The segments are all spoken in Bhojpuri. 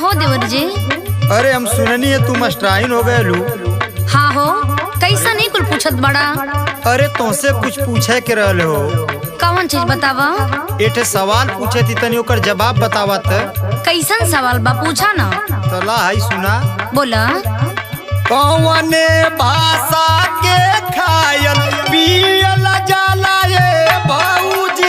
हो देवर जी? अरे हम सुननी है तू मास्टराइन हो गए लू। हाँ हो, कैसा नहीं कुल पूछत बड़ा? अरे तुमसे कुछ पूछे के रहले हो। कौन चीज बतावा? एठे सवाल पूछे थी तनी ओकर जवाब बतावत। कैसन सवाल बा, पूछा ना। तला हाई सुना। बोला। कौने भाषा के खायल पियल जाला ये बाबूजी?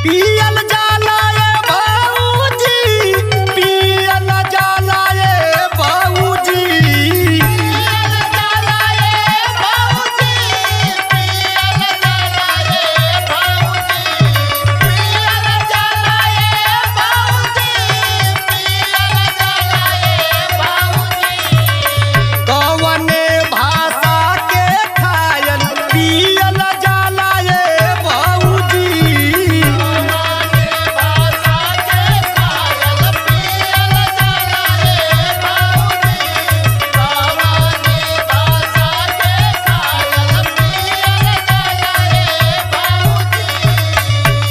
पियल जाला ये बाबूजी, पियल जाला ये बाबूजी। कौने भाषा के खायल पियल जाला ये बाबूजी?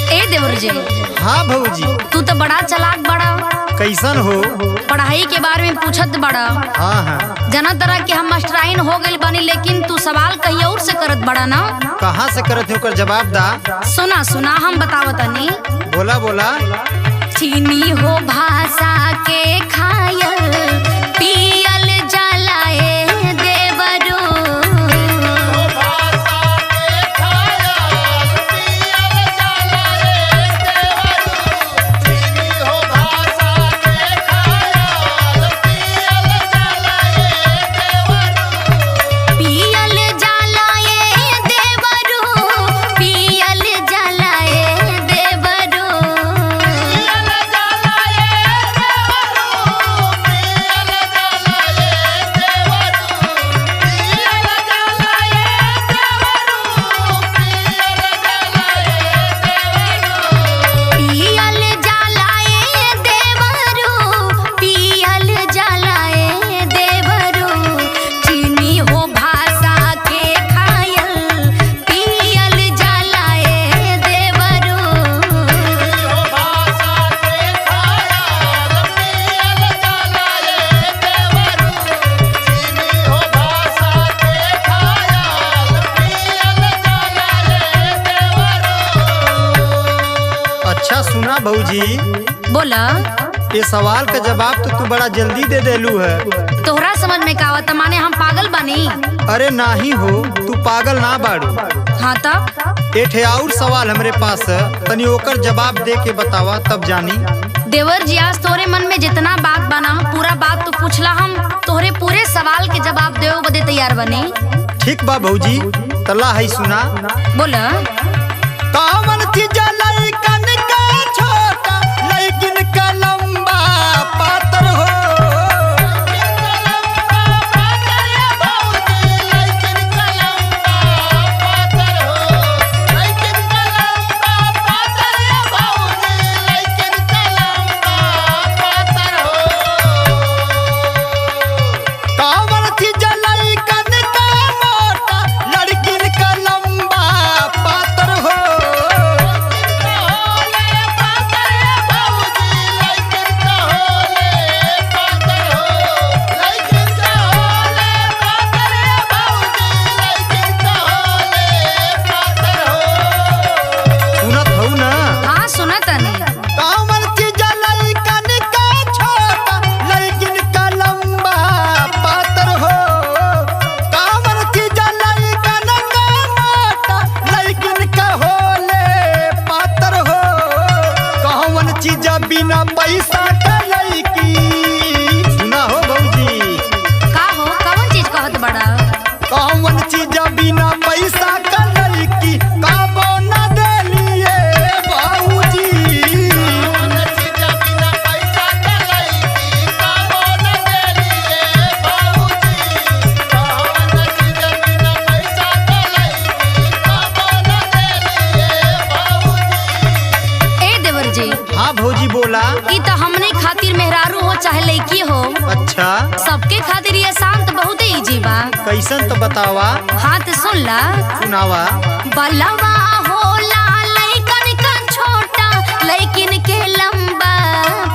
ए देवर जी, हाँ भौजी। तू तो बड़ा चालाक बड़ा। कैसन हो? पढ़ाई के बारे में पूछत बड़ा। हाँ हाँ। जना तरह के हम मास्टराइन हो गइल बानी, लेकिन तू सवाल कहीं और से करत बड़ा ना। कहाँ से करत हो? ओकर जवाब दा। सुना सुना, हम बतावतनी। बोला बोला। चीनी हो भाषा के खायल पियल जाला ए देवरो। पियल जाला ए देवरो, पियल जाला ए देवरो। पियल जाला ए देवरो, पियल जाला ए देवरो। चीनी हो भाषा के खायल पियल जाला ए देवरो। अच्छा सुना भौजी, बोला। ये सवाल का जवाब तो तू बड़ा जल्दी दे देलू है। तोहरा समझ में का आवत? माने हम पागल बानी? अरे नाही हो, तू पागल ना बाड़ू। हाँ तब एठे और सवाल हमरे पास है, तनी ओकर जवाब दे के बतावा तब जानी। देवर जी, आज तोहरे मन में जितना बात बना पूरा बात तो पूछला, हम तोहरे पूरे सवाल के जवाब देवे बदे तैयार बने। ठीक बा भौजी, तला है सुना। बोला। कामन चीज लइकन का छोटा, लेकिन का लंबा पातर हो। कामन चीज लइकन का मोटा, लड़किन का लंबा पातर हो। सुनत हऊ ना? हाँ सुना तनी। कामन चीज लइकन का छोटा, लेकिन का लंबा पातर हो। कामन चीज लइकन का मोटा, लेकिन का होले पातर हो। कौन चीज बिना पैसा का लइकी? सुना हो भौजी। का हो, कौन चीज कहत बड़ा? कौन चीज बिना पैसा का लइकी काबो न देलिए बाबूजी? जी बोला। ई तो हमने खातिर मेहरारू हो चाहे लड़की हो, अच्छा सबके खातिर ये शांत बहुत इजी बा। कैसन तो बतावा। हाथ सुन ला। सुनावा। बलवा होला लइकन का छोटा, लेकिन के लंबा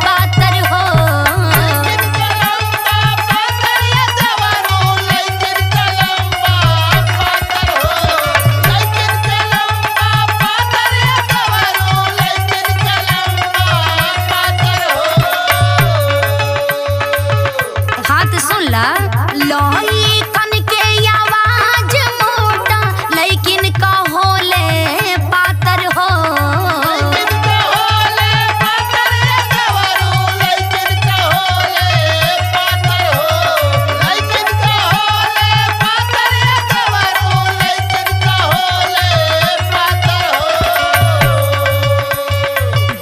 पातर हो। हाथ सुन ला। लइकन के आवाज मोटा, लेकिन का होले पातर हो।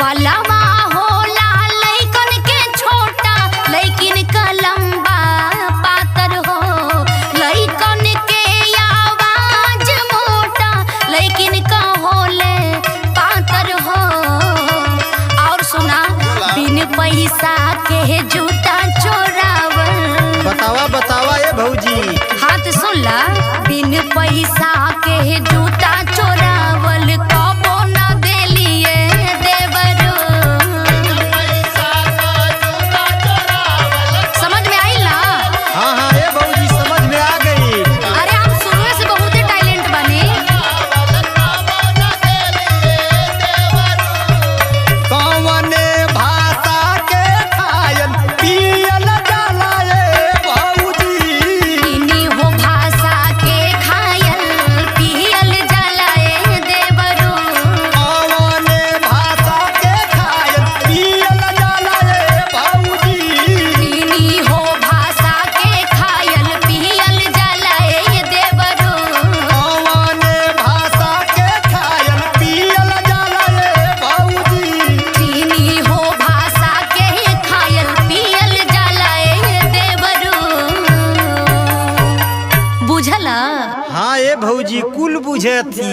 बलवा होला लइकन के छोटा, लेकिन का लंबा पातर हो। लइकन के आवाज मोटा, लेकिन का होले पातर हो। और सुना, बिन पैसा के जूता चोरावल। बतावा बतावा ए भौजी। हाथ सुन ला। बिन पैसा के जूता चोरावल कबो न देलिए देवरू। समझ में आई ना? हाँ हाँ ए भौजी समझ में आ गई। अरे हम शुरू से बहुत टैलेंट बने। कौने भाषा के खायन पियल जाला ए भौजी। इन्हीं हो भाषा के खायल पियल जलाए देवरू। कौने भाषा के खायन पियल जाला ए भौजी। इन्हीं हो भाषा के खायल पियल जलाए देवरू। कौने भाषा के खायन पियल जाला ए भौजी। चीनी हो भाषा के खायल पियल जलाए देवरू। बुझला? हाँ ए भौजी कुल बुझे थी।